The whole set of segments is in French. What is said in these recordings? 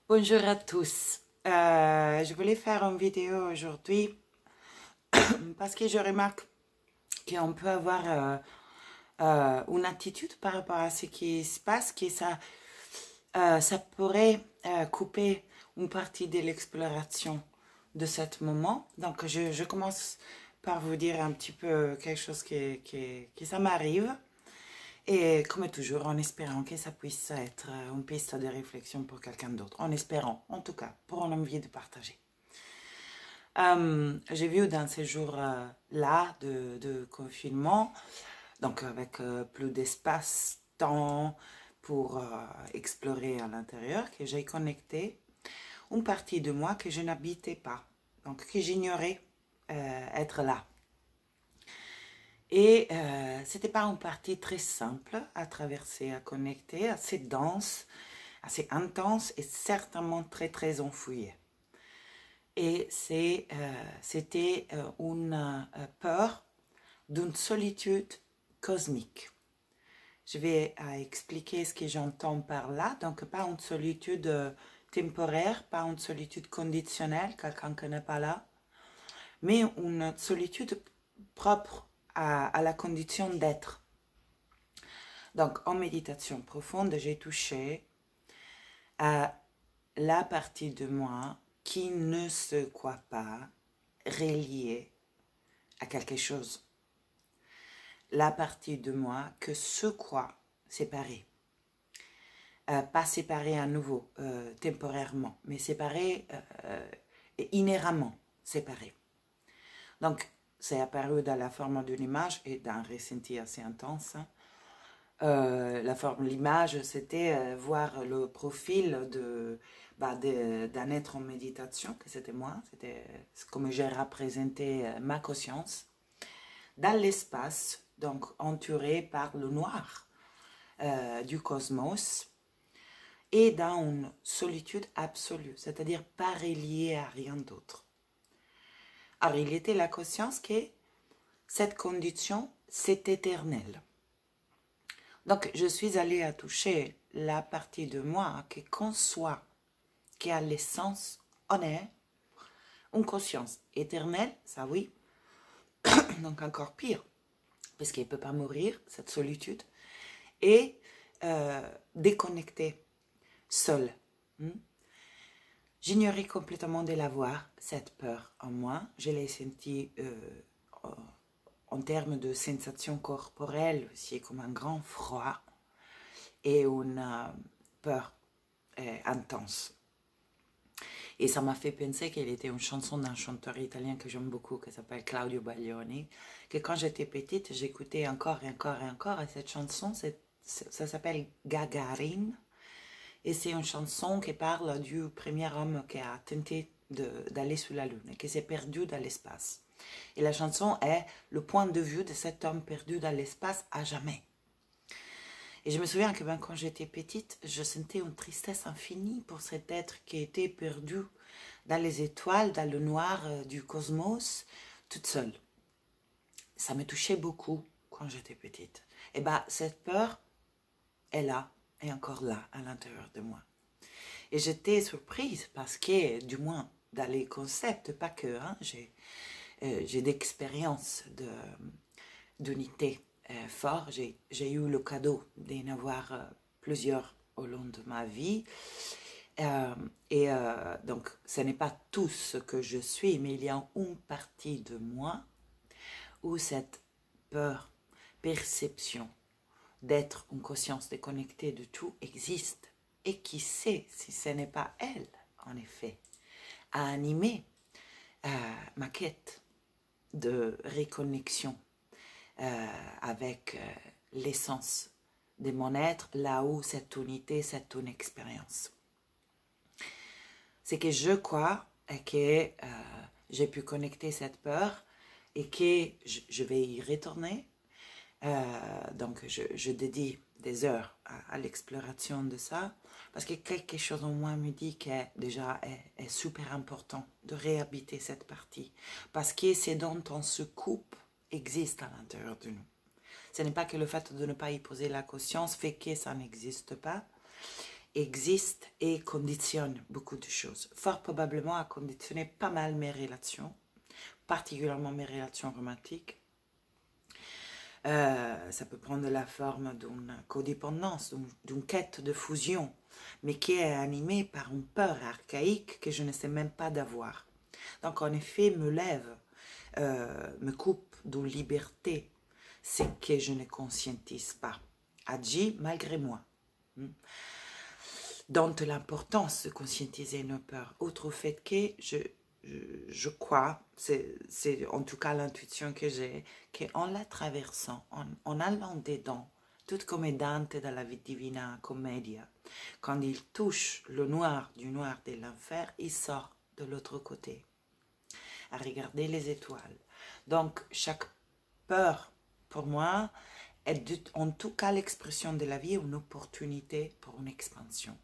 Bonjour à tous. Je voulais faire une vidéo aujourd'hui parce que je remarque qu'on peut avoir une attitude par rapport à ce qui se passe, que ça pourrait couper une partie de l'exploration de ce moment. Donc, je commence par vous dire un petit peu quelque chose qui ça m'arrive. Et comme toujours, en espérant que ça puisse être une piste de réflexion pour quelqu'un d'autre. En espérant, en tout cas, pour l'envie de partager. J'ai vu dans ces jours-là de confinement, donc avec plus d'espace, temps pour explorer à l'intérieur, que j'ai connecté une partie de moi que je n'habitais pas, donc que j'ignorais être là. Et c'était pas une partie très simple à traverser, à connecter, assez dense, assez intense et certainement très très enfouie. Et c'était une peur d'une solitude cosmique. Je vais expliquer ce que j'entends par là. Donc, pas une solitude temporaire, pas une solitude conditionnelle, quelqu'un qui n'est pas là, mais une solitude propre à la condition d'être. Donc, en méditation profonde, j'ai touché à la partie de moi qui ne se croit pas reliée à quelque chose. La partie de moi que se croit séparée. Pas séparée à nouveau, temporairement, mais séparée et inhéremment séparée. Donc, c'est apparu dans la forme d'une image et d'un ressenti assez intense. L'image, c'était voir le profil d'un être en méditation, que c'était moi, c'était comme j'ai représenté ma conscience, dans l'espace, donc entouré par le noir du cosmos, et dans une solitude absolue, c'est-à-dire pas reliée à rien d'autre. Alors, il était la conscience que cette condition, c'est éternel. Donc, je suis allée à toucher la partie de moi qui conçoit, qui a l'essence, on est une conscience éternelle, ça oui, donc encore pire, parce qu'elle ne peut pas mourir, cette solitude, et déconnectée, seule. J'ignorais complètement de l'avoir, cette peur en moi. Je l'ai sentie en termes de sensations corporelles aussi, comme un grand froid et une peur intense. Et ça m'a fait penser qu'elle était une chanson d'un chanteur italien que j'aime beaucoup, qui s'appelle Claudio Baglioni, que quand j'étais petite, j'écoutais encore et encore et encore, et cette chanson, ça s'appelle Gagarin, et c'est une chanson qui parle du premier homme qui a tenté d'aller sur la Lune, et qui s'est perdu dans l'espace. Et la chanson est le point de vue de cet homme perdu dans l'espace à jamais. Et je me souviens que quand j'étais petite, je sentais une tristesse infinie pour cet être qui était perdu dans les étoiles, dans le noir du cosmos, toute seule. Ça me touchait beaucoup quand j'étais petite. Et cette peur est là, est encore là, à l'intérieur de moi. Et j'étais surprise parce que, du moins, dans les concepts, pas que, hein, j'ai d'expérience d'unité fort. J'ai eu le cadeau d'en avoir plusieurs au long de ma vie. Donc, ce n'est pas tout ce que je suis, mais il y a une partie de moi où cette peur, perception d'être une conscience déconnectée de tout existe. Et qui sait si ce n'est pas elle, en effet, à animer ma quête de réconnexion avec l'essence de mon être, là où cette unité, cette une expérience. C'est que je crois que j'ai pu connecter cette peur et que je vais y retourner. Donc, je dédie des heures à l'exploration de ça, parce que quelque chose en moi me dit que déjà est super important de réhabiter cette partie, parce que ce dont on se coupe existe à l'intérieur de nous. Ce n'est pas que le fait de ne pas y poser la conscience fait que ça n'existe pas, existe et conditionne beaucoup de choses. Fort probablement a conditionné pas mal mes relations, particulièrement mes relations romantiques. Ça peut prendre la forme d'une codépendance, d'une quête de fusion, mais qui est animée par une peur archaïque que je ne sais même pas d'avoir. Donc en effet, me coupe d'une liberté, c'est que je ne conscientise pas, agit malgré moi. Dont l'importance de conscientiser nos peurs, outre fait que je crois, c'est en tout cas l'intuition que j'ai, qu'en la traversant, en allant dedans, tout comme Dante dans la Divina Commedia, quand il touche le noir du noir de l'enfer, il sort de l'autre côté, à regarder les étoiles. Donc, chaque peur, pour moi, est en tout cas l'expression de la vie, une opportunité pour une expansion.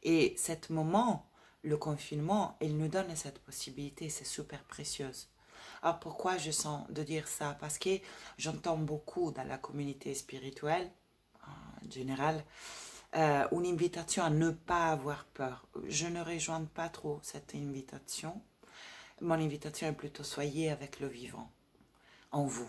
Et cet moment, le confinement, il nous donne cette possibilité, c'est super précieuse. Alors pourquoi je sens de dire ça? Parce que j'entends beaucoup dans la communauté spirituelle, en général, une invitation à ne pas avoir peur. Je ne rejoins pas trop cette invitation. Mon invitation est plutôt soyez avec le vivant, en vous.